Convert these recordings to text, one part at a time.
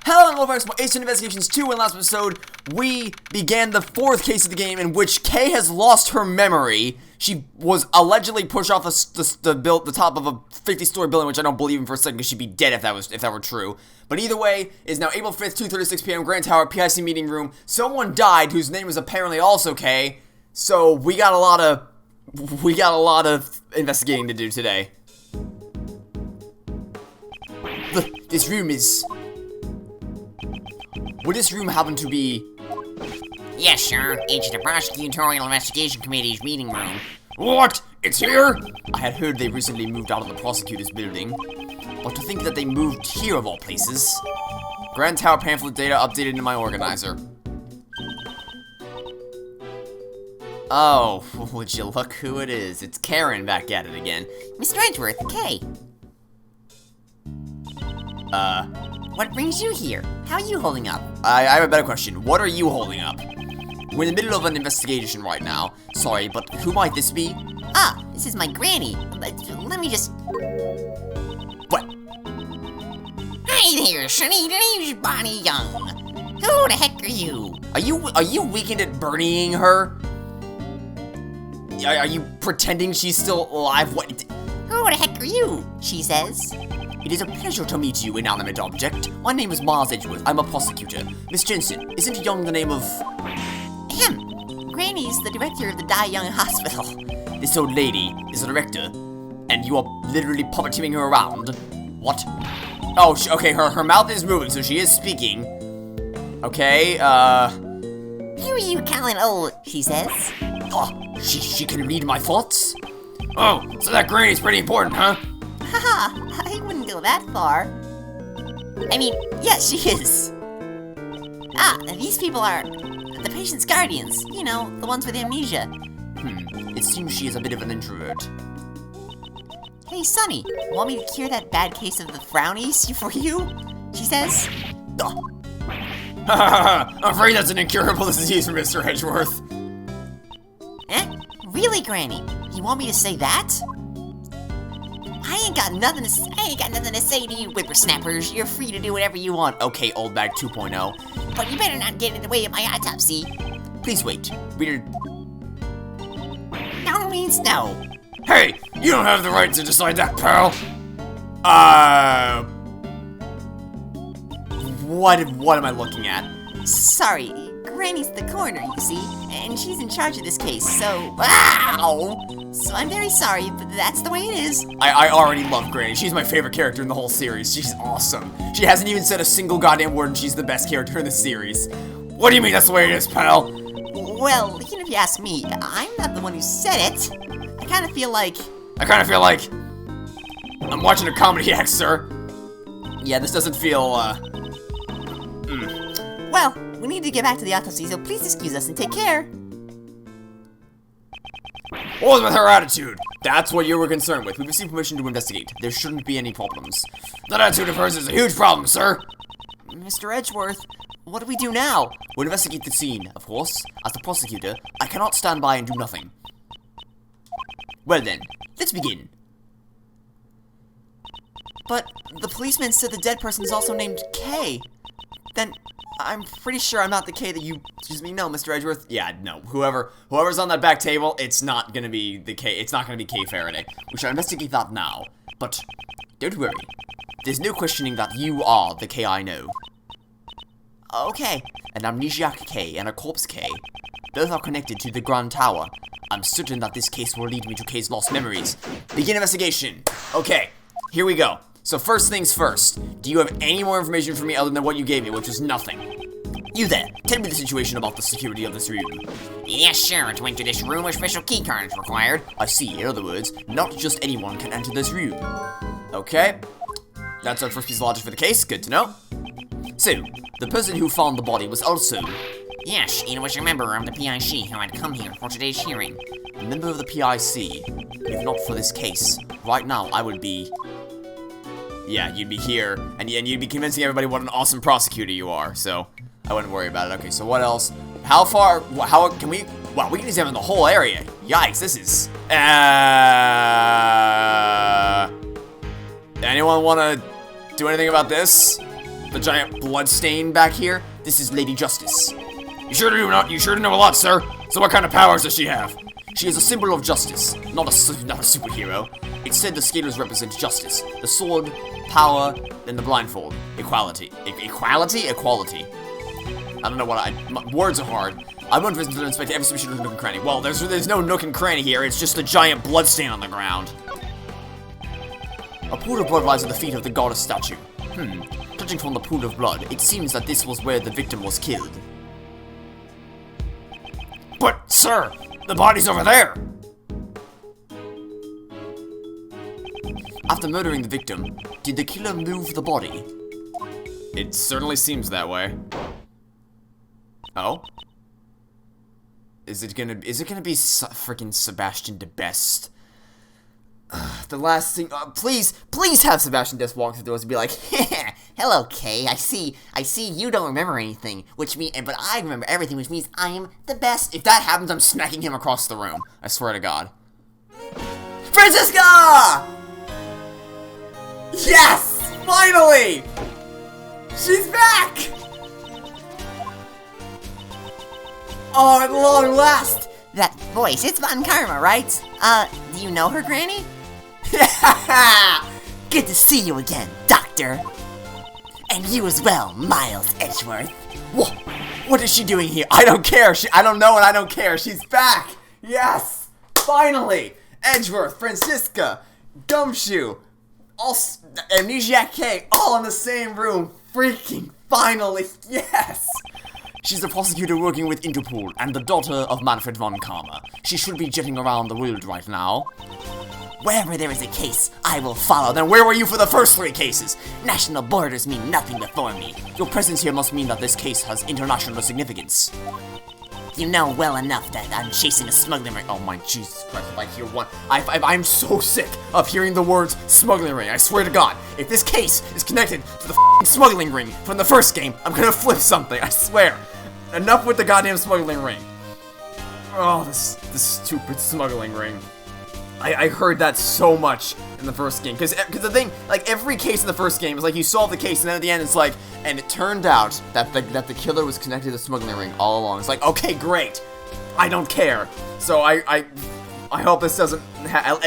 Hello and welcome back to Ace Investigations 2. In last episode, we began the fourth case of the game in which Kay has lost her memory. She was allegedly pushed off the top of a 50-story building, which I don't believe in for a second because she'd be dead if that were true. But either way, it's now April 5th, 2:36 p.m. Grand Tower, PIC meeting room. Someone died whose name was apparently also Kay. So we got a lot of investigating to do today. This room is... Would this room happen to be... Yes, sir. It's the Prosecutorial Investigation Committee's meeting room. What? It's here? I had heard they recently moved out of the Prosecutor's building. But to think that they moved here of all places. Grand Tower pamphlet data updated into my organizer. Oh, would you look who it is? It's Karen back at it again. Mr. Edgeworth, Kay. What brings you here? How are you holding up? I have a better question. What are you holding up? We're in the middle of an investigation right now. Sorry, but who might this be? Ah, this is my granny. Let me just... What? Hi there, Sonny. The name's Bonnie Young. Who the heck are you? Are you weakened at burning her? Are you pretending she's still alive? What? Who the heck are you? She says. It is a pleasure to meet you, inanimate object. My name is Mars Edgeworth. I'm a prosecutor. Miss Jensen, isn't Young the name of... Granny's the director of the Die Young Hospital. This old lady is a director, and you are literally puppeteering her around. What? Oh, okay, her mouth is moving, so she is speaking. Okay, Who are you calling old, she says. Oh, she can read my thoughts? Oh, so that granny's pretty important, huh? Haha, I wouldn't go that far. I mean, yes, she is. Ah, these people are the patient's guardians. You know, the ones with amnesia. It seems she is a bit of an introvert. Hey, Sonny, want me to cure that bad case of the frownies for you? She says. I'm afraid that's an incurable disease for Mr. Edgeworth. Eh? Really, Granny? You want me to say that? I ain't got nothing to say to you, whippersnappers. You're free to do whatever you want. Okay, old bag 2.0. But you better not get in the way of my autopsy. Please wait. Reader... No means no. Hey, you don't have the right to decide that, pal. What am I looking at? Sorry, Granny's the coroner, you see, and she's in charge of this case, so... Ow! So I'm very sorry, but that's the way it is. I already love Granny. She's my favorite character in the whole series. She's awesome. She hasn't even said a single goddamn word, and she's the best character in the series. What do you mean that's the way it is, pal? Well, even if you ask me, I'm not the one who said it. I kind of feel like I'm watching a comedy act, sir. Yeah, this doesn't feel, Well, we need to get back to the autopsy, so please excuse us and take care. What was with her attitude? That's what you were concerned with. We received permission to investigate. There shouldn't be any problems. That attitude of hers is a huge problem, sir. Mr. Edgeworth, what do we do now? We'll investigate the scene, of course. As the prosecutor, I cannot stand by and do nothing. Well then, let's begin. But the policeman said the dead person is also named Kay. Then I'm pretty sure I'm not the Kay that you... Excuse me, no, Mr. Edgeworth. Yeah, no. Whoever's on that back table, it's not gonna be the Kay. It's not gonna be Kay Faraday. We shall investigate that now. But don't worry. There's no questioning that you are the Kay I know. Okay. An amnesiac Kay and a corpse Kay. Both are connected to the Grand Tower. I'm certain that this case will lead me to Kay's lost memories. Begin investigation. Okay, here we go. So first things first, do you have any more information for me other than what you gave me, which was nothing? You there, tell me the situation about the security of this room. Yes, sir, to enter this room, a special keycard is required. I see, in other words, not just anyone can enter this room. Okay, that's our first piece of logic for the case, good to know. So, the person who found the body was also... Yes, it was a member of the PIC who had come here for today's hearing. A member of the PIC? If not for this case, right now I would be... Yeah, you'd be here, and you'd be convincing everybody what an awesome prosecutor you are, so I wouldn't worry about it. Okay, so what else? How can we... Wow, we can examine the whole area. Yikes, this is... Anyone want to do anything about this? the giant blood stain back here. This is Lady Justice. You sure to know a lot, sir. So what kind of powers does she have? She is a symbol of justice, not a superhero. It's said the skaters represent justice. The sword, power, and the blindfold. Equality. Equality? Equality. I don't know what words are hard. I wouldn't inspect every submission nook and cranny. Well, there's no nook and cranny here. It's just a giant blood stain on the ground. A pool of blood lies at the feet of the goddess statue. Judging from the pool of blood, it seems that this was where the victim was killed. But, sir, the body's over there! After murdering the victim, did the killer move the body? It certainly seems that way. Oh? Is it gonna be freaking Sebastian de Best? The last thing, please have Sebastian Dest walk through the doors and be like, Hello, Kay. I see you don't remember anything, but I remember everything, which means I am the best. If that happens, I'm smacking him across the room. I swear to God. Franziska! Yes! Finally! She's back! Oh, at long last! That voice, it's Von Karma, right? Do you know her, Granny? Good to see you again, Doctor. And you as well, Miles Edgeworth. What is she doing here? I don't care. I don't know and I don't care. She's back. Yes. Finally. Edgeworth, Franziska, Gumshoe, Amnesiac K, all in the same room. Freaking finally. Yes. She's the prosecutor working with Interpol and the daughter of Manfred von Karma. She should be jetting around the world right now. Wherever there is a case, I will follow. Then where were you for the first 3 cases? National borders mean nothing before me. Your presence here must mean that this case has international significance. You know well enough that I'm chasing a smuggling ring. Oh my Jesus Christ, if I hear one... I'm so sick of hearing the words smuggling ring. I swear to God, if this case is connected to the f***ing smuggling ring from the first game, I'm gonna flip something, I swear. Enough with the goddamn smuggling ring. Oh, this stupid smuggling ring. I heard that so much in the first game, because the thing, like, every case in the first game is like, you solve the case, and then at the end it's like, and it turned out that the killer was connected to the smuggling ring all along. It's like, okay, great, I don't care. So I hope this doesn't, I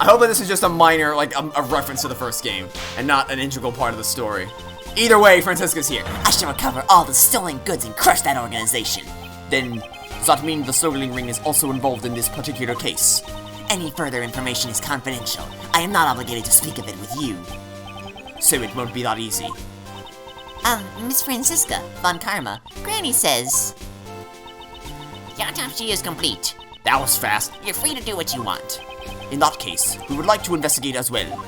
hope that this is just a minor, like, a reference to the first game, and not an integral part of the story. Either way, Franziska's here. I shall recover all the stolen goods and crush that organization. Then, does that mean the smuggling ring is also involved in this particular case? Any further information is confidential. I am not obligated to speak of it with you. So it won't be that easy. Miss Franziska, Von Karma, Granny says... Your autopsy is complete. That was fast. You're free to do what you want. In that case, we would like to investigate as well.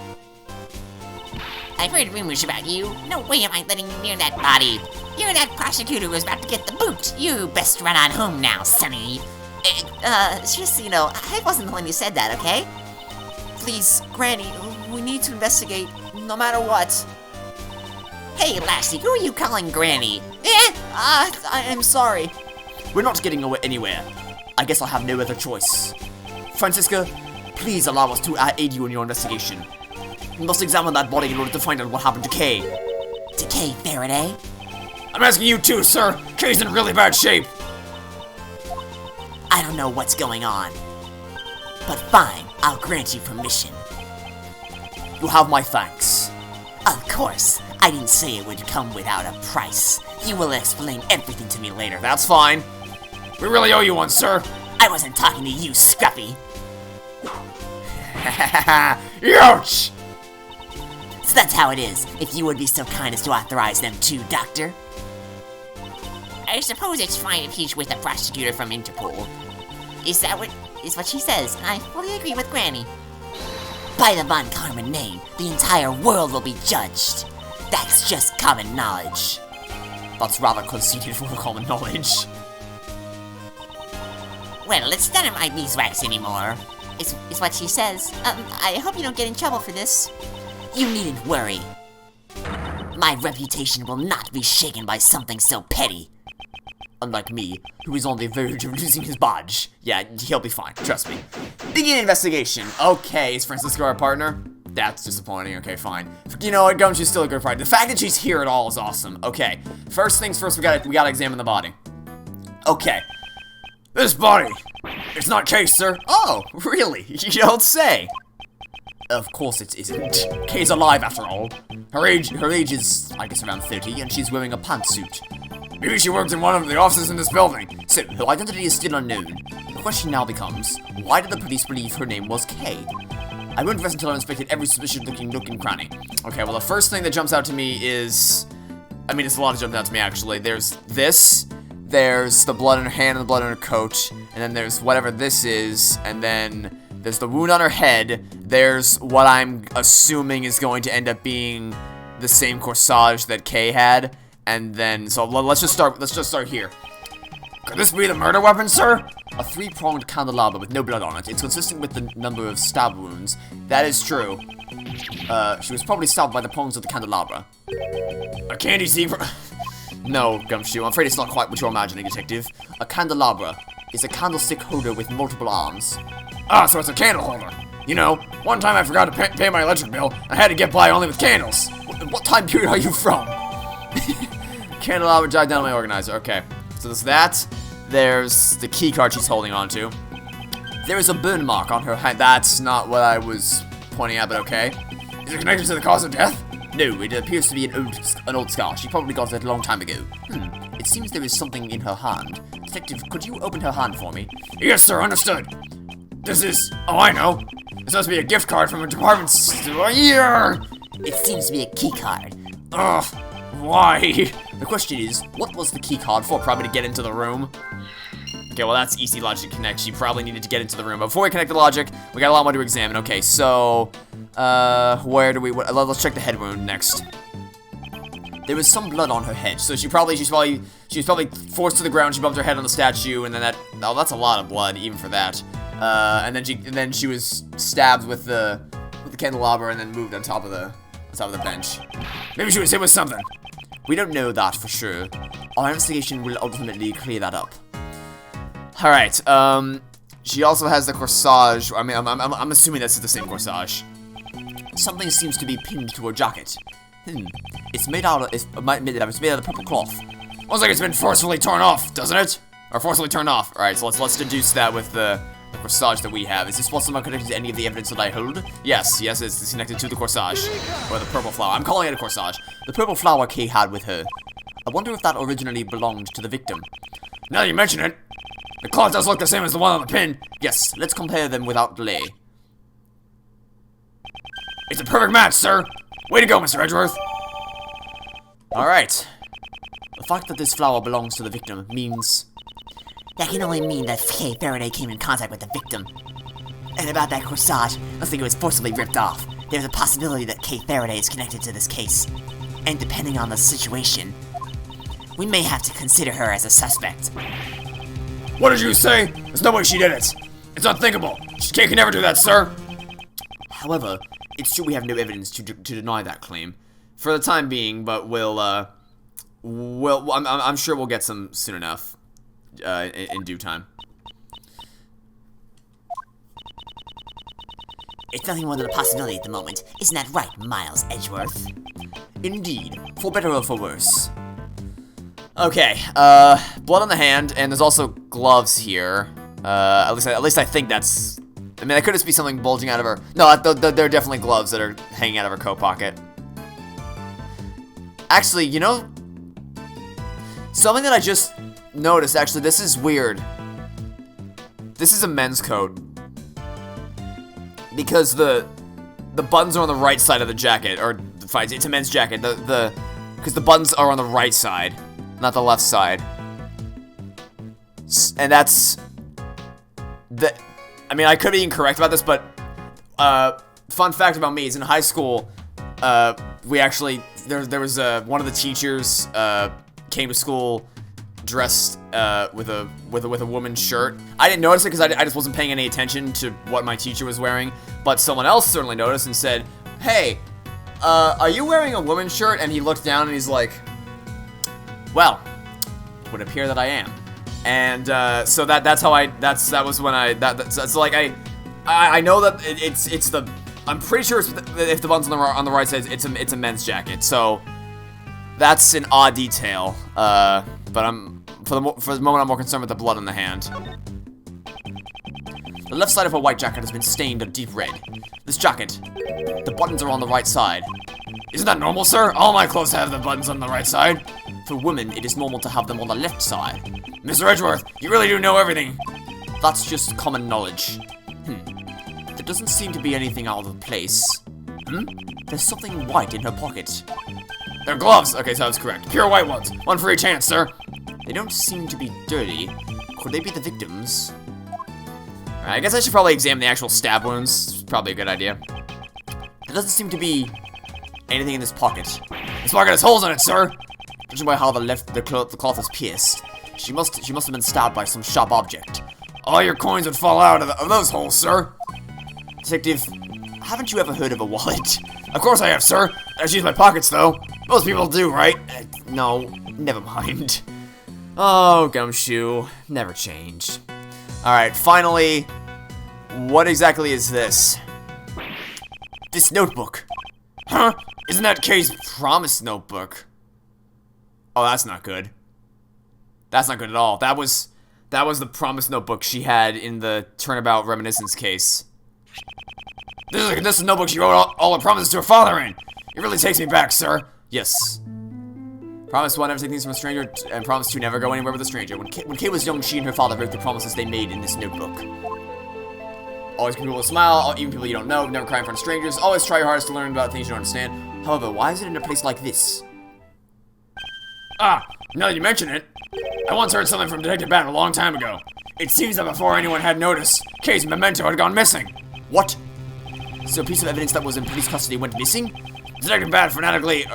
I've heard rumors about you. No way am I letting you near that body. You're that prosecutor who's about to get the boot. You best run on home now, Sonny. Just so you know, I wasn't the one who said that, okay? Please, Granny, we need to investigate, no matter what. Hey, Lassie, who are you calling Granny? I'm sorry. We're not getting anywhere. I guess I'll have no other choice. Franziska, please allow us to aid you in your investigation. We must examine that body in order to find out what happened to Kay. To Kay Faraday? I'm asking you too, sir. Kay's in really bad shape. I don't know what's going on. But fine, I'll grant you permission. You have my thanks. Of course. I didn't say it would come without a price. You will explain everything to me later. That's fine. We really owe you one, sir. I wasn't talking to you, Scruffy. Ouch! So that's how it is, if you would be so kind as to authorize them too, Doctor. I suppose it's fine if he's with a prosecutor from Interpol. Is what she says. I fully agree with Granny. By the Von Karma name, the entire world will be judged. That's just common knowledge. That's rather conceited for common knowledge. Well, let's dynamite beeswax anymore. Is what she says. I hope you don't get in trouble for this. You needn't worry. My reputation will not be shaken by something so petty. Unlike me, who is on the verge of losing his badge. Yeah, he'll be fine, trust me. Begin investigation. Okay, is Franziska our partner? That's disappointing. Okay, fine. You know what, Gumshoe's still a good fighter. The fact that she's here at all is awesome. Okay, first things first, we gotta examine the body. Okay. This body, it's not Kay's, sir. Oh, really? You don't say. Of course it isn't. Kay's alive after all. Her age is, I guess, around 30, and she's wearing a pantsuit. Maybe she worked in one of the offices in this building. So, her identity is still unknown. The question now becomes, why did the police believe her name was Kay? I won't rest until I've inspected every suspicious-looking nook and cranny. Okay, well, the first thing that jumps out to me is... I mean, it's a lot that jumps out to me, actually. There's this, there's the blood on her hand and the blood on her coat, and then there's whatever this is, and then there's the wound on her head, there's what I'm assuming is going to end up being the same corsage that Kay had, and then, so let's just start here. Could this be the murder weapon, sir? A three-pronged candelabra with no blood on it. It's consistent with the number of stab wounds. That is true. She was probably stabbed by the prongs of the candelabra. A candy zebra? No, Gumshoe, I'm afraid it's not quite what you're imagining, detective. A candelabra is a candlestick holder with multiple arms. Ah, so it's a candle holder. You know, one time I forgot to pay my electric bill. I had to get by only with candles. What time period are you from? Candelabra died down my organizer. Okay, so there's that. There's the key card she's holding on to. There is a burn mark on her hand. That's not what I was pointing at, but okay. Is it connected to the cause of death? No, it appears to be an old scar. She probably got it a long time ago. It seems there is something in her hand. Detective, could you open her hand for me? Yes, sir, understood. This is... Oh, I know. This must be a gift card from a department store. Yeah! It seems to be a key card. Ugh, why? The question is, what was the key card for? Probably to get into the room. Okay, well that's easy logic to connect. She probably needed to get into the room. But before we connect the logic, we got a lot more to examine. Okay, so... where do we... let's check the head wound next. There was some blood on her head, so she was probably forced to the ground. She bumped her head on the statue, and then that... Oh, that's a lot of blood, even for that. And then she was stabbed with the candelabra, and then moved on top of the bench. Maybe she was hit with something. We don't know that for sure. Our investigation will ultimately clear that up. Alright, she also has the corsage. I mean, I'm assuming this is the same corsage. Something seems to be pinned to her jacket. It's made out of purple cloth. Looks like it's been forcefully torn off, doesn't it? Or forcefully turned off. Alright, so let's deduce that with the corsage that we have. Is this what somehow connected to any of the evidence that I hold? Yes, it's connected to the corsage. Or the purple flower. I'm calling it a corsage. The purple flower Kay had with her. I wonder if that originally belonged to the victim. Now that you mention it, the cloth does look the same as the one on the pin. Yes, let's compare them without delay. It's a perfect match, sir. Way to go, Mr. Edgeworth. Alright. The fact that this flower belongs to the victim means... That can only mean that Kay Faraday came in contact with the victim. And about that corsage, looks like it was forcibly ripped off. There's a possibility that Kay Faraday is connected to this case. And depending on the situation, we may have to consider her as a suspect. What did you say? There's no way she did it. It's unthinkable. Kay can never do that, sir. However, it's true we have no evidence to deny that claim. For the time being, but I'm sure we'll get some soon enough. In due time. It's nothing more than a possibility at the moment. Isn't that right, Miles Edgeworth? Indeed. For better or for worse. Okay, blood on the hand, and there's also gloves here. At least I think that's... I mean, that could just be something bulging out of her... No, they're definitely gloves that are hanging out of her coat pocket. Actually, you know... Something that I just... notice, actually, this is weird. This is a men's coat. Because the buttons are on the right side of the jacket, or it's a men's jacket. Because the buttons are on the right side, not the left side. And that's I mean, I could be incorrect about this, but fun fact about me is in high school, we actually there was one of the teachers came to school dressed with a woman's shirt. I didn't notice it because I just wasn't paying any attention to what my teacher was wearing, but someone else certainly noticed and said, "Hey, are you wearing a woman's shirt?" And he looked down and he's like, "Well, it would appear that I am." And so that's like I know that it's the I'm pretty sure it's if the buttons on the right side, it's a men's jacket. So that's an odd detail. But for the moment I'm more concerned with the blood on the hand. The left side of her white jacket has been stained a deep red. This jacket, the buttons are on the right side. Isn't that normal, sir? All my clothes have the buttons on the right side. For women, it is normal to have them on the left side. Mr. Edgeworth, you really do know everything. That's just common knowledge. There doesn't seem to be anything out of place. There's something white in her pocket. They're gloves. Okay, so that's correct. Pure white ones. One for each hand, sir. They don't seem to be dirty. Could they be the victims? I guess I should probably examine the actual stab wounds. It's probably a good idea. There doesn't seem to be anything in this pocket. This pocket has holes in it, sir. Judging by how the cloth is pierced, she must have been stabbed by some sharp object. All your coins would fall out of those holes, sir. Detective, haven't you ever heard of a wallet? Of course I have, sir. I just use my pockets, though. Most people do, right? No, never mind. Oh, Gumshoe, never change. Alright, finally, what exactly is this? This notebook. Huh? Isn't that Kay's promise notebook? Oh, that's not good. That's not good at all. That was the promise notebook she had in the Turnabout reminiscence case. This is the notebook she wrote all her promises to her father in. It really takes me back, sir. Yes. Promise one, never take things from a stranger, and promise two, never go anywhere with a stranger. When Kay was young, she and her father wrote the promises they made in this notebook. Always keep people to smile, even people you don't know, never cry in front of strangers, always try your hardest to learn about things you don't understand. However, why is it in a place like this? Ah, now that you mention it, I once heard something from Detective Bat a long time ago. It seems that before anyone had noticed, Kay's memento had gone missing. What? So a piece of evidence that was in police custody went missing? Detective Bat frantically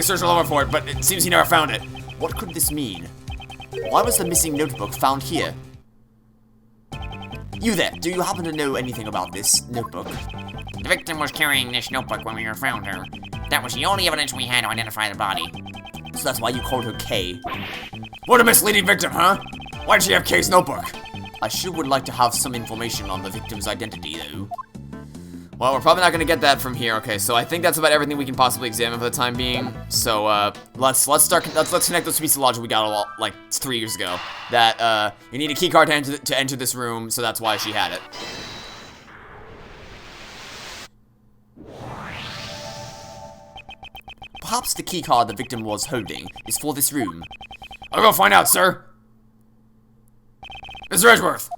searched all over for it, but it seems he never found it. What could this mean? Why was the missing notebook found here? You there, do you happen to know anything about this notebook? The victim was carrying this notebook when we found her. That was the only evidence we had to identify the body. So that's why you called her Kay. What a misleading victim, huh? Why did she have Kay's notebook? I sure would like to have some information on the victim's identity, though. Well, we're probably not gonna get that from here. Okay, so I think that's about everything we can possibly examine for the time being. So let's connect those pieces of logic we got like 3 years ago. That you need a key card to enter this room, so that's why she had it. Perhaps the key card the victim was holding is for this room. I'll go find out, sir. Mr. Edgeworth,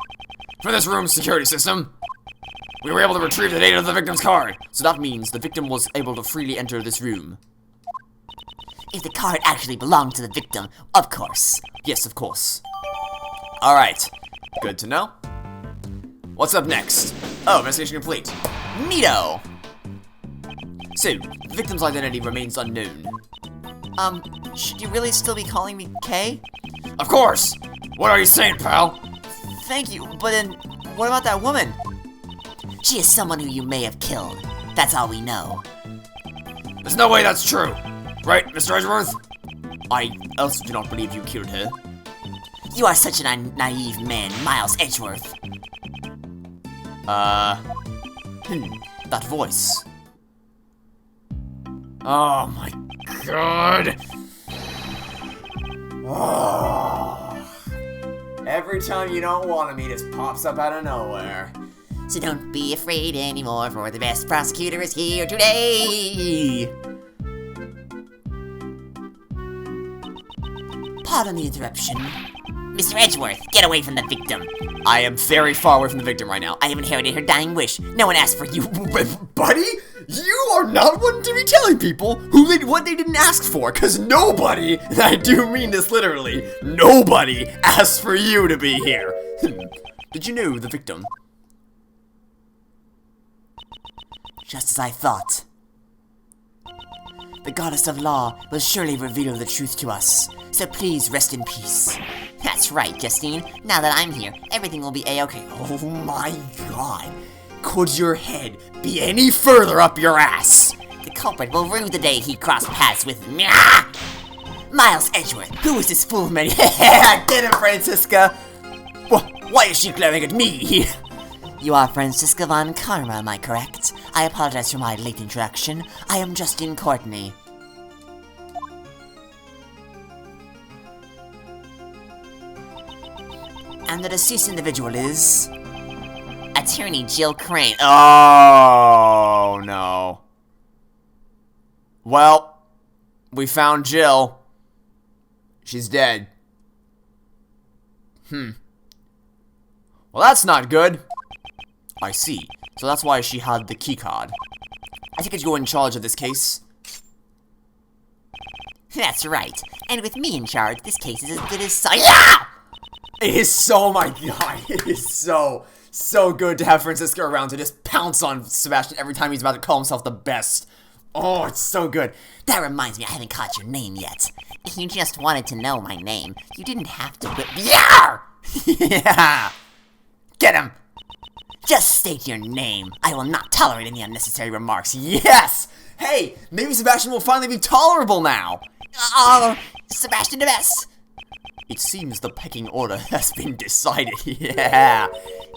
for this room's security system, we were able to retrieve the data of the victim's card. So that means the victim was able to freely enter this room. If the card actually belonged to the victim, of course. Yes, of course. Alright, good to know. What's up next? Oh, investigation complete. Neato! So, the victim's identity remains unknown. Should you really still be calling me Kay? Of course! What are you saying, pal? Thank you, but then, what about that woman? She is someone who you may have killed. That's all we know. There's no way that's true. Right, Mr. Edgeworth? I also do not believe you killed her. You are such a naive man, Miles Edgeworth. That voice. Oh my god. Oh. Every time you don't want him, he just pops up out of nowhere. So don't be afraid anymore, for the best prosecutor is here today. Pardon the interruption. Mr. Edgeworth, get away from the victim. I am very far away from the victim right now. I have inherited her dying wish. No one asked for you. Buddy, you are not one to be telling people what they didn't ask for, because nobody, and I do mean this literally, nobody asked for you to be here. Did you know the victim? Just as I thought. The goddess of law will surely reveal the truth to us, so please rest in peace. That's right, Justine. Now that I'm here, everything will be a-okay. Oh my god. Could your head be any further up your ass? The culprit will rue the day he crossed paths with me. Miles Edgeworth, who is this fool man? Get him, Francisca. Why is she glaring at me? You are Francisca von Karma, am I correct? I apologize for my late introduction. I am Justine Courtney. And the deceased individual is... Attorney Jill Crane. Oh, no. Well, we found Jill. She's dead. Well, that's not good. I see. So that's why she had the keycard. I think you're in charge of this case. That's right. And with me in charge, this case is as good as... Yeah! It is so, my god, it is so good to have Francisco around to just pounce on Sebastian every time he's about to call himself the best. Oh, it's so good. That reminds me, I haven't caught your name yet. If you just wanted to know my name, you didn't have to whip... Yeah! Yeah! Get him! Just state your name. I will not tolerate any unnecessary remarks. Yes! Hey, maybe Sebastian will finally be tolerable now. Oh, Sebastian the best. It seems the pecking order has been decided. Yeah!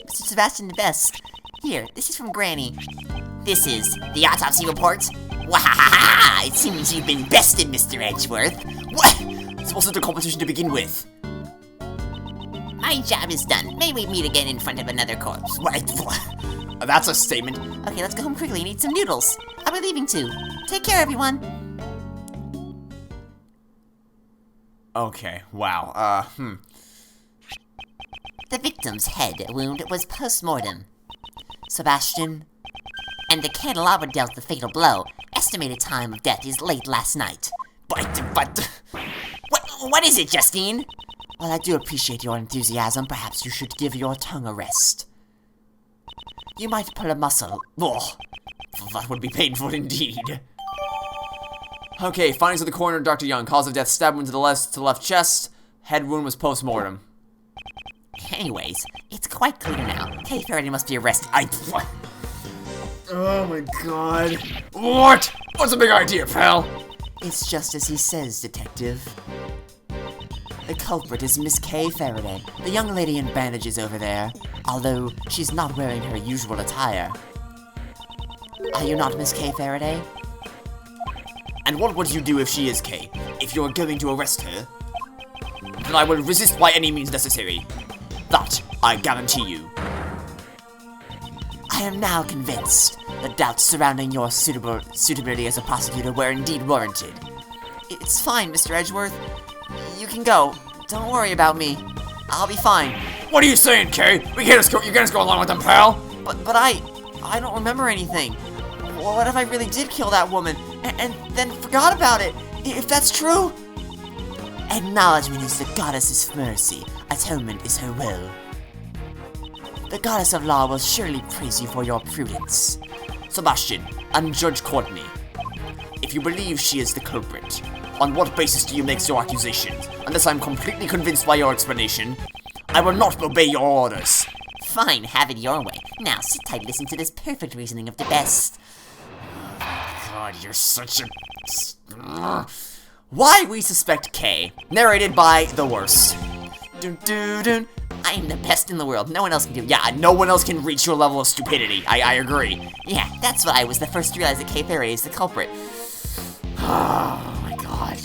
Mr. Sebastian the best. Here, this is from Granny. This is the autopsy report. Wahahaha! It seems you've been bested, Mr. Edgeworth. What? This wasn't a competition to begin with. My job is done. May we meet again in front of another corpse. What? That's a statement. Okay, let's go home quickly and eat some noodles. I'll be leaving too. Take care, everyone. Okay, wow, The victim's head wound was post-mortem. Sebastian. And the candelabra dealt the fatal blow. Estimated time of death is late last night. But... What is it, Justine? While I do appreciate your enthusiasm, perhaps you should give your tongue a rest. You might pull a muscle. Oh, that would be painful indeed. Okay, findings of the coroner, Dr. Young. Cause of death, stab wound to the left chest. Head wound was post-mortem. Anyways, it's quite clear now. Kay Faraday must be arrested. Oh my god. What? What's the big idea, pal? It's just as he says, Detective. The culprit is Miss Kay Faraday, the young lady in bandages over there, although she's not wearing her usual attire. Are you not Miss Kay Faraday? And what would you do if she is Kay? If you're going to arrest her? Then I will resist by any means necessary. That, I guarantee you. I am now convinced the doubts surrounding your suitability as a prosecutor were indeed warranted. It's fine, Mr. Edgeworth. You can go. Don't worry about me. I'll be fine. What are you saying, Kay? You can't just go along with them, pal. But I don't remember anything. What if I really did kill that woman and then forgot about it? If that's true? Acknowledgement is the goddess's mercy. Atonement is her will. The goddess of law will surely praise you for your prudence. Sebastian, I'm Judge Courtney. If you believe she is the culprit, on what basis do you make your accusations? Unless I'm completely convinced by your explanation, I will not obey your orders. Fine, have it your way. Now sit tight and listen to this perfect reasoning of the best. God, you're such a... Why we suspect Kay, narrated by the worst. Dun, dun, dun. I am the best in the world. No one else can do it. Yeah, no one else can reach your level of stupidity. I agree. Yeah, that's why I was the first to realize that Kay Faraday is the culprit. Oh my god.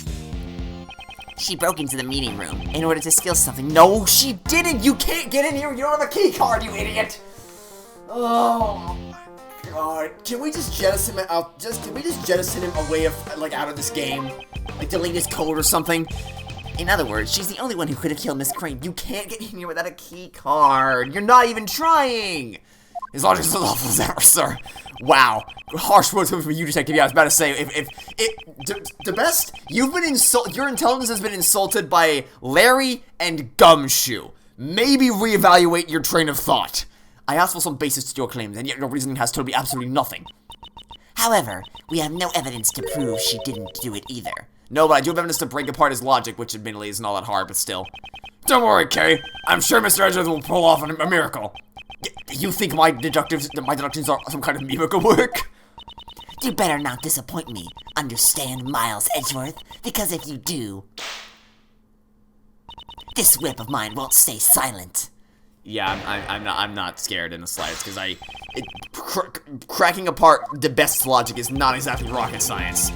She broke into the meeting room in order to steal something. No, she didn't! You can't get in here! You don't have a key card, you idiot! Oh my god. Can we just jettison him out? Can we just jettison him away out of this game? Like delete his code or something? In other words, she's the only one who could have killed Miss Crane. You can't get in here without a key card. You're not even trying! His logic is as awful as ever, sir. Wow. Harsh words coming from you, Detective. Yeah, I was about to say, the best, your intelligence has been insulted by Larry and Gumshoe. Maybe reevaluate your train of thought. I asked for some basis to your claims, and yet your reasoning has told me absolutely nothing. However, we have no evidence to prove she didn't do it either. No, but I do have evidence to break apart his logic, which admittedly isn't all that hard, but still. Don't worry, Kay. I'm sure Mr. Edgeworth will pull off a miracle. You think my deductions are some kind of miracle work? You better not disappoint me. Understand, Miles Edgeworth? Because if you do, this whip of mine won't stay silent. Yeah, I'm not scared in the slightest, because cracking apart the best logic is not exactly rocket science.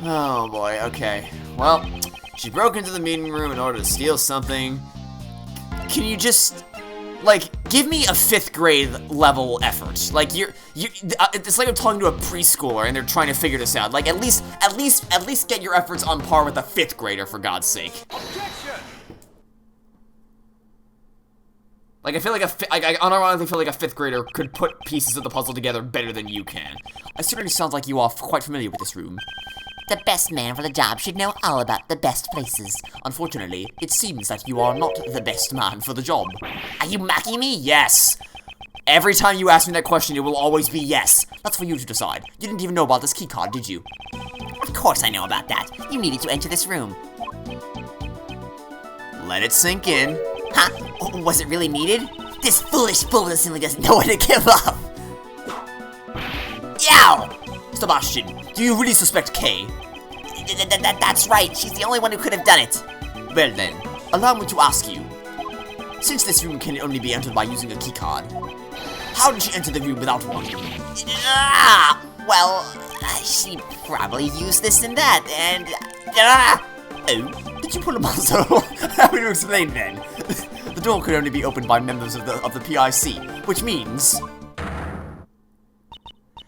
Oh boy, okay. Well, she broke into the meeting room in order to steal something. Can you just, like, give me a 5th grade level effort? Like, it's like I'm talking to a preschooler and they're trying to figure this out. Like, at least get your efforts on par with a 5th grader, for God's sake. Objection! Like, I feel like I unironically feel like a 5th grader could put pieces of the puzzle together better than you can. It certainly sounds like you are quite familiar with this room. The best man for the job should know all about the best places. Unfortunately, it seems that you are not the best man for the job. Are you mocking me? Yes! Every time you ask me that question, it will always be yes. That's for you to decide. You didn't even know about this keycard, did you? Of course I know about that. You needed to enter this room. Let it sink in. Huh? Was it really needed? This foolish fool simply doesn't know when to give up. Yow! Sebastian, do you really suspect Kay? That's right. She's the only one who could have done it. Well then, allow me to ask you. Since this room can only be entered by using a keycard, how did she enter the room without one? Well, she probably used this and that, and... Oh, did you pull a muscle? How will you explain then? The door could only be opened by members of the PIC, which means...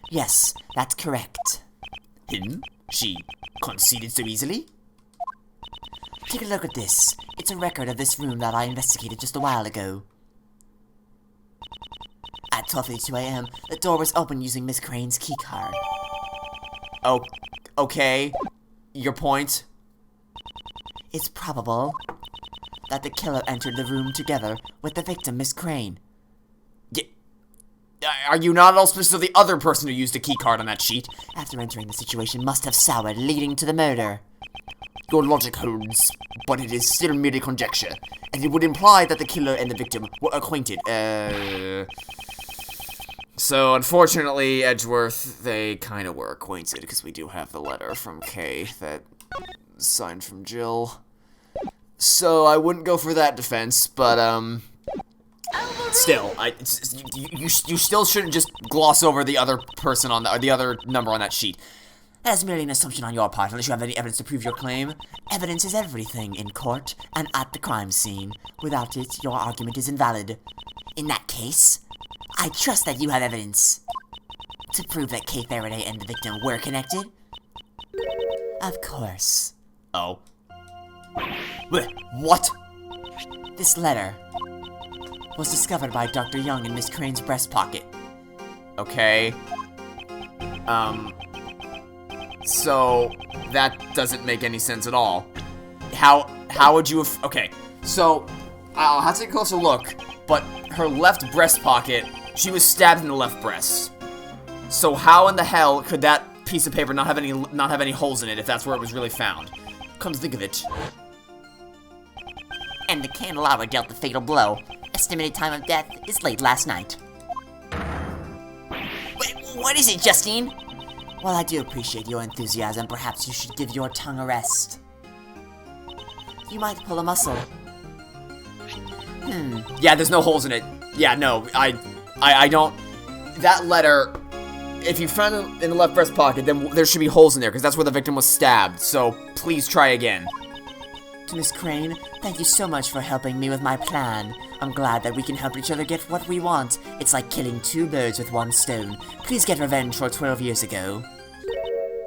Yes, that's correct. She conceded so easily? Take a look at this. It's a record of this room that I investigated just a while ago. At 12:52 a.m., the door was opened using Miss Crane's keycard. Oh, okay. Your point? It's probable that the killer entered the room together with the victim, Miss Crane. Are you not all suspicious of the other person who used a keycard on that sheet? After entering, the situation must have soured, leading to the murder. Your logic holds, but it is still merely conjecture, and it would imply that the killer and the victim were acquainted. So, unfortunately, Edgeworth, they kind of were acquainted, because we do have the letter from Kay that signed from Jill. So, I wouldn't go for that defense, but, still, you still shouldn't just gloss over the other person on the other number on that sheet. That is merely an assumption on your part, unless you have any evidence to prove your claim. Evidence is everything in court and at the crime scene. Without it, your argument is invalid. In that case, I trust that you have evidence to prove that Kay Faraday and the victim were connected. Of course. Oh. What? This letter was discovered by Dr. Young in Miss Crane's breast pocket. Okay. So, that doesn't make any sense at all. How would you have... Okay, so, I'll have to take a closer look, but her left breast pocket, she was stabbed in the left breast. So how in the hell could that piece of paper not have any holes in it if that's where it was really found? Come to think of it. And the candelabra dealt the fatal blow. Estimated time of death is late last night. Wait, what is it, Justine? While I do appreciate your enthusiasm, perhaps you should give your tongue a rest. You might pull a muscle. Yeah, there's no holes in it. Yeah, no, I don't... That letter, if you found it in the left breast pocket, then there should be holes in there, because that's where the victim was stabbed. So, please try again. To Miss Crane, thank you so much for helping me with my plan. I'm glad that we can help each other get what we want. It's like killing two birds with one stone. Please get revenge for 12 years ago.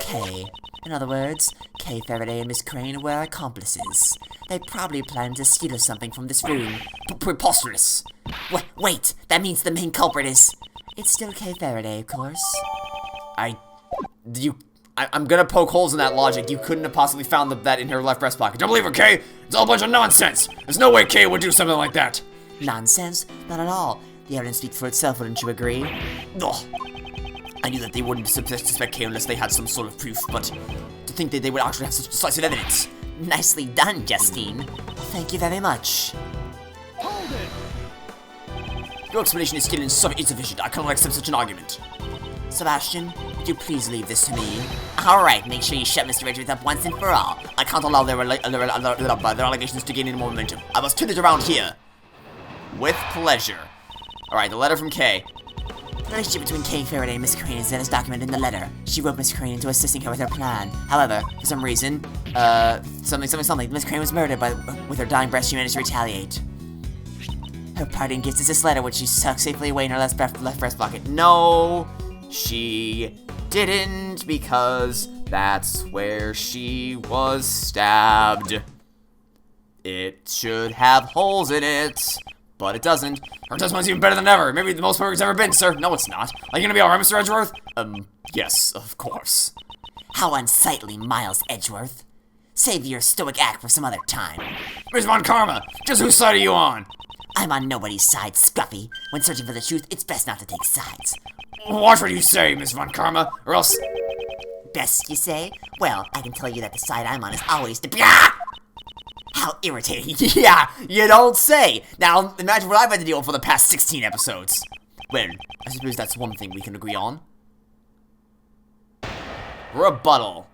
Kay. In other words, Kay Faraday and Miss Crane were accomplices. They probably planned to steal something from this room. Preposterous. Wait, that means the main culprit is... It's still Kay Faraday, of course. I'm gonna poke holes in that logic. You couldn't have possibly found that in her left breast pocket. Don't believe her, Kay! It's all a bunch of nonsense! There's no way Kay would do something like that! Nonsense? Not at all. The evidence speaks for itself, wouldn't you agree? Ugh. I knew that they wouldn't suspect Kay unless they had some sort of proof, but to think that they would actually have such decisive evidence. Nicely done, Justine. Thank you very much. Hold it! Your explanation is still insufficient. I cannot accept such an argument. Sebastian, would you please leave this to me? Alright, make sure you shut Mr. Edgeworth up once and for all. I can't allow their allegations to gain any more momentum. I must turn it around here. With pleasure. Alright, the letter from Kay. The relationship between Kay Faraday and Miss Crane is as documented in the letter. She wrote Miss Crane into assisting her with her plan. However, for some reason, something, Miss Crane was murdered with her dying breath. She managed to retaliate. Her parting gift is this letter, which she tucked safely away in her left breast pocket. No, she didn't, because that's where she was stabbed. It should have holes in it, but it doesn't. Her testimony's even better than ever. Maybe the most perfect it's ever been, sir. No, it's not. Are you gonna be alright, Mr. Edgeworth? Yes, of course. How unsightly, Miles Edgeworth. Save your stoic act for some other time. Miss Von Karma, just whose side are you on? I'm on nobody's side, Scruffy. When searching for the truth, it's best not to take sides. Watch what you say, Miss Von Karma, or else... Best, you say? Well, I can tell you that the side I'm on is always the... Ah! How irritating. Yeah, you don't say. Now, imagine what I've had to deal with for the past 16 episodes. Well, I suppose that's one thing we can agree on. Rebuttal.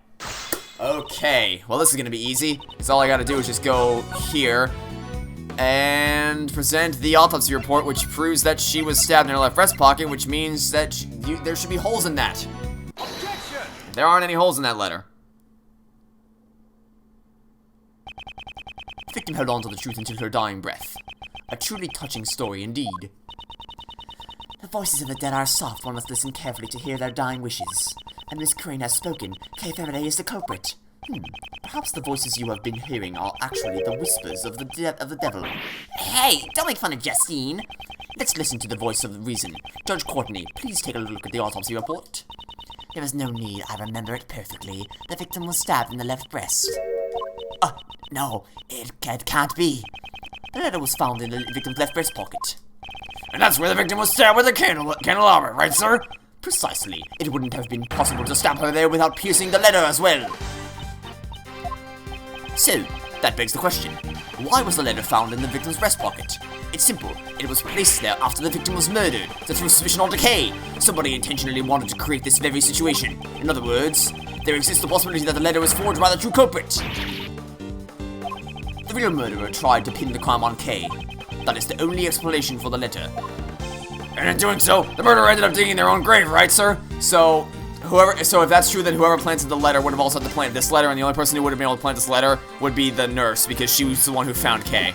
Okay, well this is gonna be easy, because all I gotta do is just go here and present the autopsy report, which proves that she was stabbed in her left breast pocket, which means that there should be holes in that. Objection! There aren't any holes in that letter. The victim held on to the truth until her dying breath. A truly touching story indeed. The voices of the dead are soft. One must listen carefully to hear their dying wishes. And Miss Crane has spoken. Kay Faraday is the culprit. Perhaps the voices you have been hearing are actually the whispers of the devil. Hey, don't make fun of Justine. Let's listen to the voice of reason. Judge Courtney, please take a look at the autopsy report. There was no need. I remember it perfectly. The victim was stabbed in the left breast. No, it can't be. The letter was found in the victim's left breast pocket. And that's where the victim was stabbed with a candelabra, right, sir? Precisely. It wouldn't have been possible to stab her there without piercing the letter as well. So, that begs the question. Why was the letter found in the victim's breast pocket? It's simple. It was placed there after the victim was murdered, to throw suspicion on Kay. Somebody intentionally wanted to create this very situation. In other words, there exists the possibility that the letter was forged by the true culprit. The real murderer tried to pin the crime on Kay. That is the only explanation for the letter. And in doing so, the murderer ended up digging their own grave, right, sir? So if that's true, then whoever planted the letter would have also had to plant this letter, and the only person who would have been able to plant this letter would be the nurse, because she was the one who found Kay.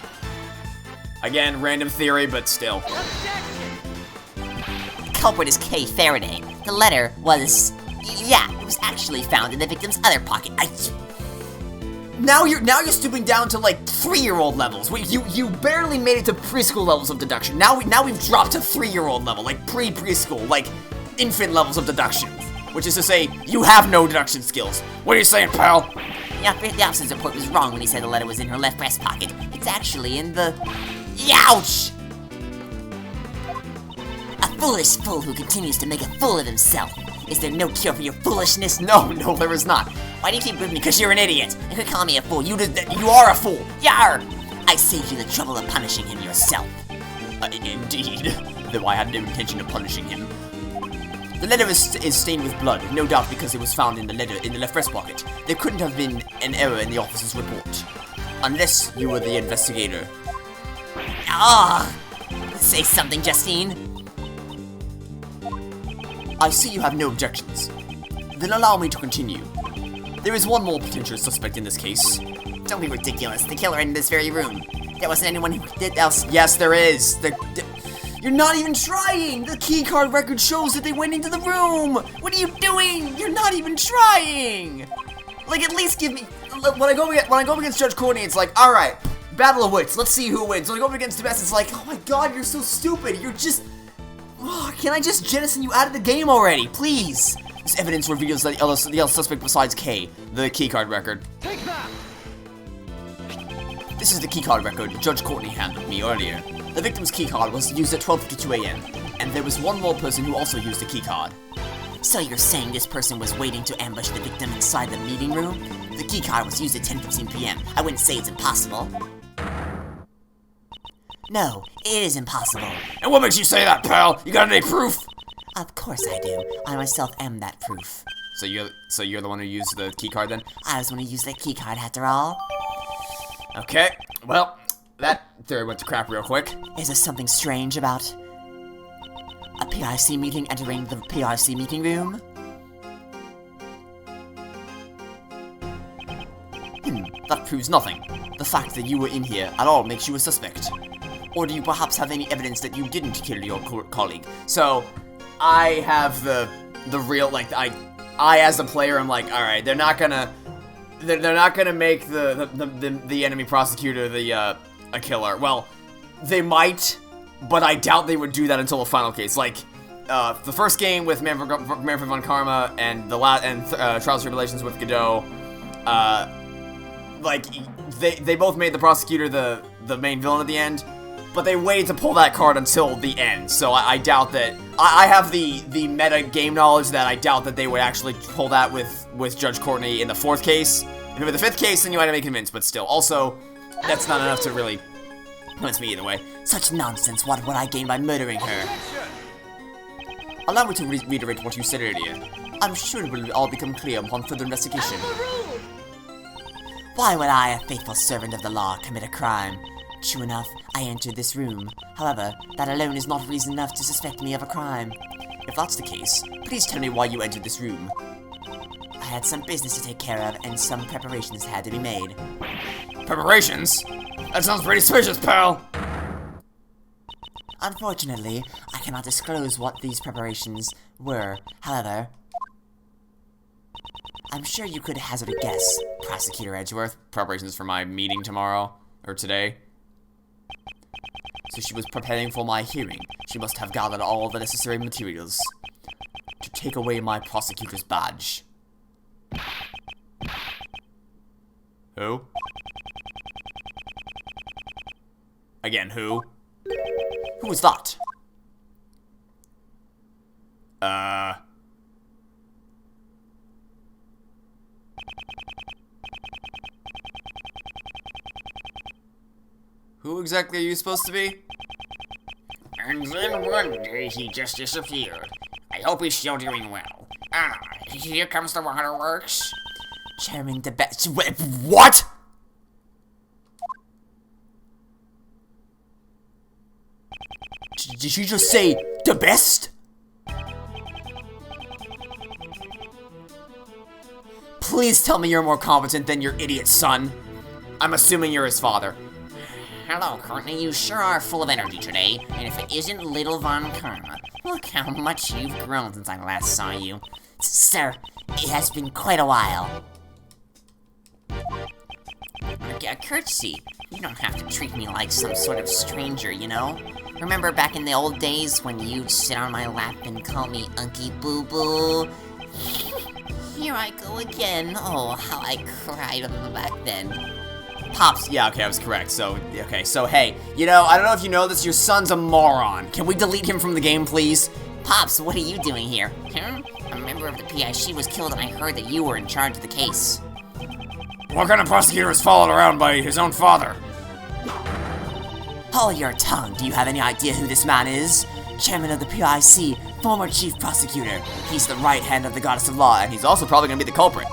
Again, random theory, but still. The culprit is Kay Faraday. The letter was... yeah, it was actually found in the victim's other pocket. Now you're stooping down to like 3-year-old levels. You barely made it to preschool levels of deduction. Now we've dropped to 3-year-old level, like preschool, like infant levels of deduction. Which is to say, you have no deduction skills. What are you saying, pal? The officer's report was wrong when he said the letter was in her left breast pocket. It's actually in the... Ouch! A foolish fool who continues to make a fool of himself. Is there no cure for your foolishness? No, there is not. Why do you keep with me? Because you're an idiot. You could call me a fool. You are a fool. Yar! I saved you the trouble of punishing him yourself. Indeed. Though I had no intention of punishing him. The letter is stained with blood, no doubt because it was found in the left breast pocket. There couldn't have been an error in the officer's report. Unless you were the investigator. Say something, Justine. I see you have no objections. Then allow me to continue. There is one more potential suspect in this case. Don't be ridiculous. The killer in this very room. There wasn't anyone who did else. Yes, there is. You're not even trying! The keycard record shows that they went into the room! What are you doing? You're not even trying! Like, at least give me... When I go against Judge Courtney, it's like, alright, battle of wits, let's see who wins. When I go up against the best, it's like, oh my god, you're so stupid. You're just... Oh, can I just jettison you out of the game already, please? This evidence reveals that the other suspect besides Kay, the keycard record. Take that! This is the keycard record Judge Courtney handed me earlier. The victim's keycard was used at 12:52 a.m., and there was one more person who also used the keycard. So you're saying this person was waiting to ambush the victim inside the meeting room? The keycard was used at 10:15 p.m. I wouldn't say it's impossible. No, it is impossible. And what makes you say that, pal? You got any proof? Of course I do. I myself am that proof. So you're the one who used the keycard then? I was the one who used that keycard after all. Okay, well, that theory went to crap real quick. Is there something strange about a PIC meeting entering the PIC meeting room? That proves nothing. The fact that you were in here at all makes you a suspect. Or do you perhaps have any evidence that you didn't kill your colleague? So, I have the real, like, I as a player, I'm like, alright, they're not gonna make the enemy prosecutor a killer. Well, they might, but I doubt they would do that until the final case. Like, the first game with Manfred von Karma and Trials and Tribulations with Godot, like, they both made the prosecutor the main villain at the end, but they waited to pull that card until the end, so I doubt that. I have the meta game knowledge that I doubt that they would actually pull that with Judge Courtney in the 4th case. If it were the 5th case, then you might have been convinced, but still. Also, that's not enough to really convince me either way. Such nonsense, what would I gain by murdering her? Allow me to reiterate what you said earlier. I'm sure it will all become clear upon further investigation. Why would I, a faithful servant of the law, commit a crime? True enough, I entered this room. However, that alone is not reason enough to suspect me of a crime. If that's the case, please tell me why you entered this room. I had some business to take care of, and some preparations had to be made. Preparations? That sounds pretty suspicious, pal! Unfortunately, I cannot disclose what these preparations were. However, I'm sure you could hazard a guess, Prosecutor Edgeworth. Preparations for my meeting tomorrow, or today. So she was preparing for my hearing. She must have gathered all the necessary materials to take away my prosecutor's badge. Who? Again, who? Who was that? Who exactly are you supposed to be? And then one day he just disappeared. I hope he's still doing well. Ah, here comes the waterworks. Chairman the best. What? Did she just say the best? Please tell me you're more competent than your idiot son. I'm assuming you're his father. Hello, Courtney. You sure are full of energy today. And if it isn't little Von Karma, look how much you've grown since I last saw you. Sir, it has been quite a while. A courtesy. You don't have to treat me like some sort of stranger, you know? Remember back in the old days when you'd sit on my lap and call me Unky Boo Boo? Here I go again. Oh, how I cried back then. Pops, yeah, okay, I was correct. So, hey, you know, I don't know if you know this, your son's a moron. Can we delete him from the game, please? Pops, what are you doing here? Huh? A member of the PIC was killed and I heard that you were in charge of the case. What kind of prosecutor is followed around by his own father? Hold your tongue. Do you have any idea who this man is? Chairman of the PIC, former chief prosecutor. He's the right hand of the goddess of law, and he's also probably gonna be the culprit.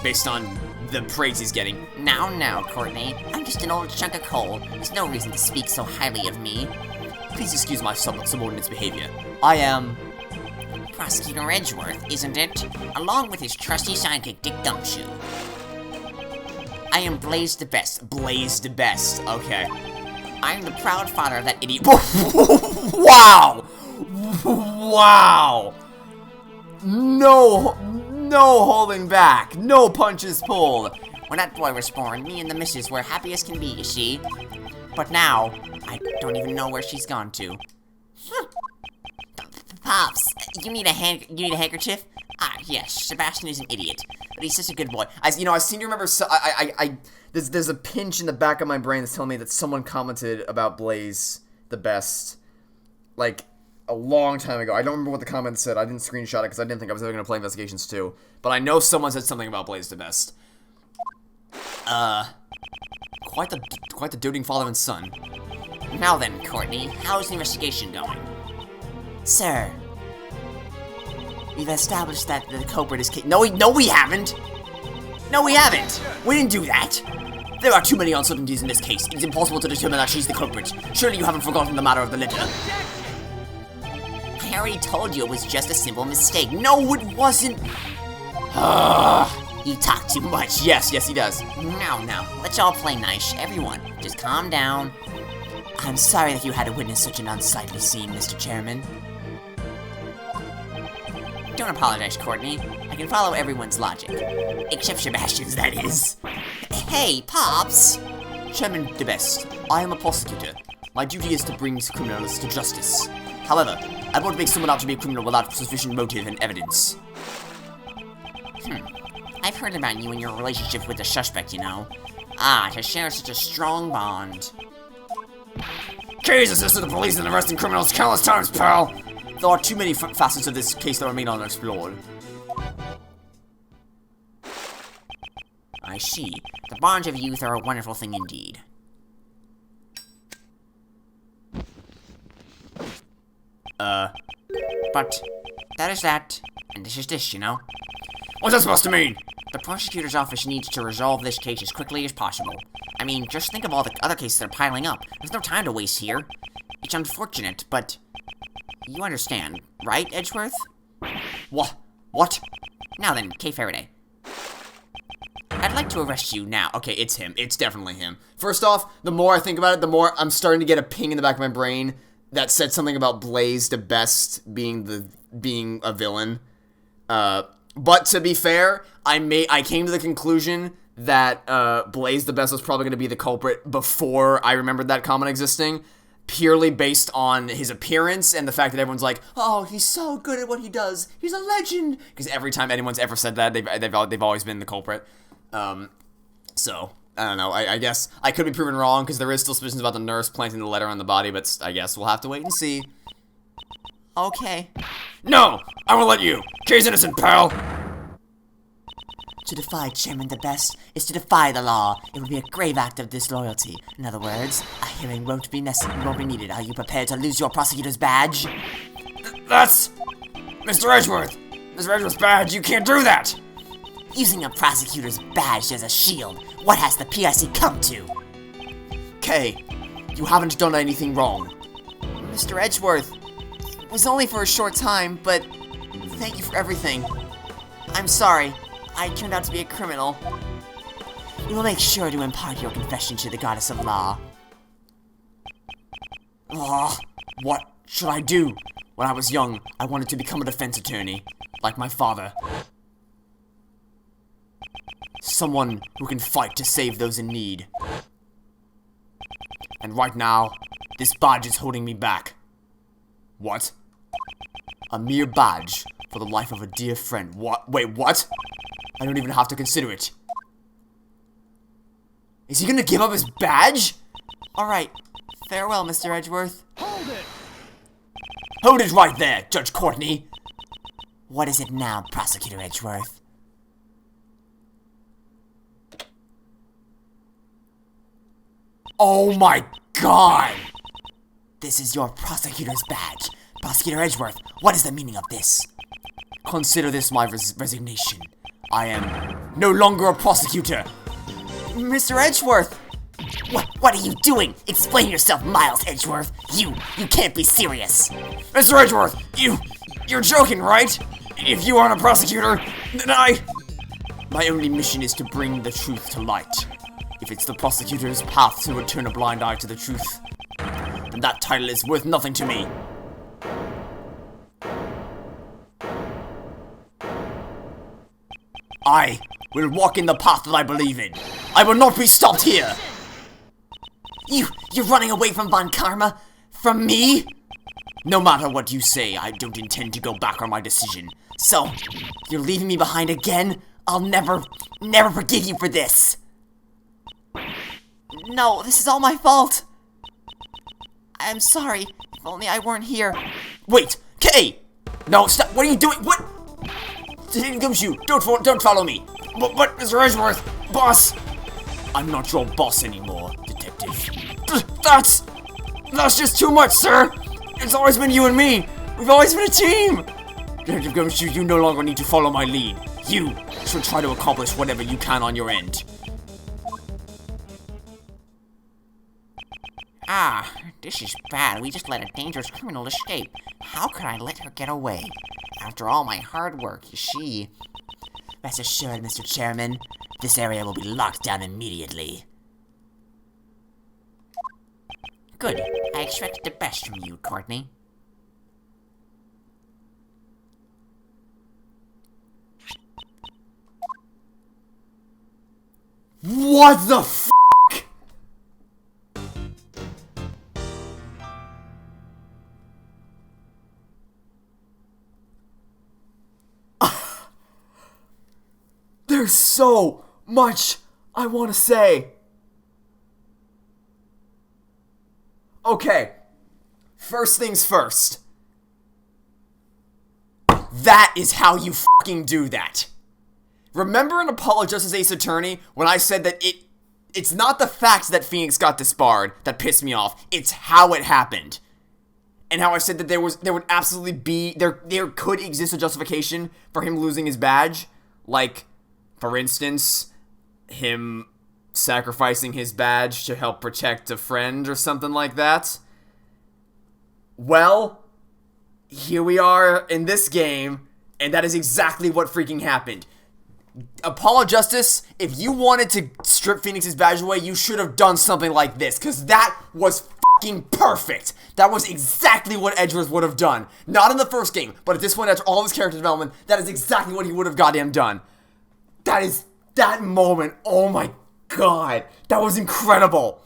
Based on the praise he's getting. Now, Courtney. I'm just an old chunk of coal. There's no reason to speak so highly of me. Please excuse my subordinate's behavior. I am... Prosecutor Edgeworth, isn't it? Along with his trusty sidekick, Dick Dumpshoe. I am Blaze the Best. Blaze the Best. Okay. I'm the proud father of that idiot. Wow! Wow! No holding back. No punches pulled. When that boy was born, me and the missus were happy as can be, you see? But now, I don't even know where she's gone to. Pops, you need a handkerchief? Ah, yes, Sebastian is an idiot, but he's such a good boy. I seem to remember, there's a pinch in the back of my brain that's telling me that someone commented about Blaze the Best, like, a long time ago. I don't remember what the comment said. I didn't screenshot it because I didn't think I was ever going to play Investigations 2. But I know someone said something about Blaze the Best. Quite the doting father and son. Now then, Courtney, how's the investigation going? Sir, we've established that the culprit is No, we haven't! No, we haven't! We didn't do that! There are too many uncertainties in this case. It is impossible to determine that she's the culprit. Surely you haven't forgotten the matter of the letter. I already told you it was just a simple mistake. No, it wasn't. You talk too much. Yes, he does. Now, let's all play nice. Everyone, just calm down. I'm sorry that you had to witness such an unsightly scene, Mr. Chairman. Don't apologize, Courtney. I can follow everyone's logic. Except Sebastian's, that is. Hey, Pops! Chairman DeBest, I am a prosecutor. My duty is to bring criminals to justice. However, I won't make someone out to be a criminal without sufficient motive and evidence. I've heard about you and your relationship with the suspect, you know. Ah, to share such a strong bond. Kay's assisted the police in arresting criminals countless times, pal! There are too many facets of this case that remain unexplored. I see. The bonds of youth are a wonderful thing indeed. But that is that, and this is this, you know. What's that supposed to mean? The prosecutor's office needs to resolve this case as quickly as possible. I mean, just think of all the other cases that are piling up. There's no time to waste here. It's unfortunate, but you understand, right, Edgeworth? What? What? Now then, Kay Faraday. I'd like to arrest you now. Okay, it's him. It's definitely him. First off, the more I think about it, the more I'm starting to get a ping in the back of my brain that said something about Blaze the Best being a villain. But to be fair, I came to the conclusion that Blaze the Best was probably going to be the culprit before I remembered that comment existing, purely based on his appearance and the fact that everyone's like, oh, he's so good at what he does. He's a legend. Because every time anyone's ever said that, they've always been the culprit. So, I don't know. I guess I could be proven wrong because there is still suspicions about the nurse planting the letter on the body, but I guess we'll have to wait and see. Okay. No! I won't let you! Kay's innocent, pal! To defy Chairman DeBest is to defy the law. It would be a grave act of disloyalty. In other words, a hearing won't be needed. Are you prepared to lose your prosecutor's badge? That's... Mr. Edgeworth! Mr. Edgeworth's badge, you can't do that! Using a prosecutor's badge as a shield. What has the PIC come to? Kay, you haven't done anything wrong. Mr. Edgeworth, it was only for a short time, but thank you for everything. I'm sorry. I turned out to be a criminal. We will make sure to impart your confession to the goddess of law. What should I do? When I was young, I wanted to become a defense attorney, like my father. Someone who can fight to save those in need. And right now, this badge is holding me back. What? A mere badge for the life of a dear friend. What? Wait, what? I don't even have to consider it. Is he gonna give up his badge? Alright. Farewell, Mr. Edgeworth. Hold it! Hold it right there, Judge Courtney. What is it now, Prosecutor Edgeworth? Oh my god! This is your prosecutor's badge. Prosecutor Edgeworth, what is the meaning of this? Consider this my resignation. I am no longer a prosecutor. Mr. Edgeworth! What are you doing? Explain yourself, Miles Edgeworth. You can't be serious. Mr. Edgeworth, you're joking, right? If you aren't a prosecutor, then my only mission is to bring the truth to light. If it's the prosecutor's path to turn a blind eye to the truth, then that title is worth nothing to me. I will walk in the path that I believe in. I will not be stopped here. You're running away from Von Karma? From me? No matter what you say, I don't intend to go back on my decision. So, you're leaving me behind again? I'll never forgive you for this. No, this is all my fault. I'm sorry. If only I weren't here. Wait, Kay! No, stop! What are you doing? What? Gumshoe, don't follow me. But Mr. Edgeworth, boss! I'm not your boss anymore, detective. That's just too much, sir! It's always been you and me! We've always been a team! Detective Gumshoe, you no longer need to follow my lead. You should try to accomplish whatever you can on your end. Ah, this is bad. We just let a dangerous criminal escape. How could I let her get away? After all my hard work, you see. Rest assured, Mr. Chairman, this area will be locked down immediately. Good. I expected the best from you, Courtney. What the f***? There's so much I want to say. Okay, first things first. That is how you fucking do that. Remember in Apollo Justice Ace Attorney when I said that it's not the fact that Phoenix got disbarred that pissed me off, it's how it happened. And how I said that there would absolutely be there could exist a justification for him losing his badge, like for instance, him sacrificing his badge to help protect a friend or something like that. Well, here we are in this game, and that is exactly what freaking happened. Apollo Justice, if you wanted to strip Phoenix's badge away, you should have done something like this, because that was fucking perfect. That was exactly what Edgeworth would have done. Not in the first game, but at this point, after all of his character development, that is exactly what he would have goddamn done. That moment, oh my god, that was incredible.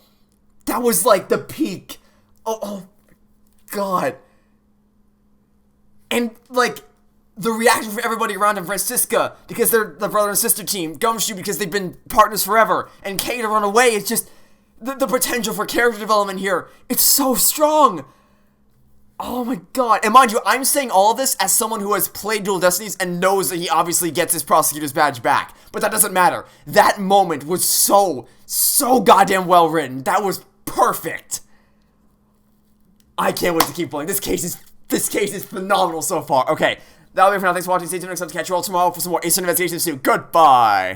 That was like the peak. Oh god. And like the reaction from everybody around him, Francisca, because they're the brother and sister team, Gumshoe, because they've been partners forever, and Kay to run away, it's just the potential for character development here, it's so strong. Oh my god. And mind you, I'm saying all of this as someone who has played Dual Destinies and knows that he obviously gets his Prosecutor's badge back. But that doesn't matter. That moment was so goddamn well written. That was perfect. I can't wait to keep playing. This case is phenomenal so far. Okay, that'll be it for now. Thanks for watching. Stay tuned next time to catch you all tomorrow for some more Ace Investigations 2. Goodbye.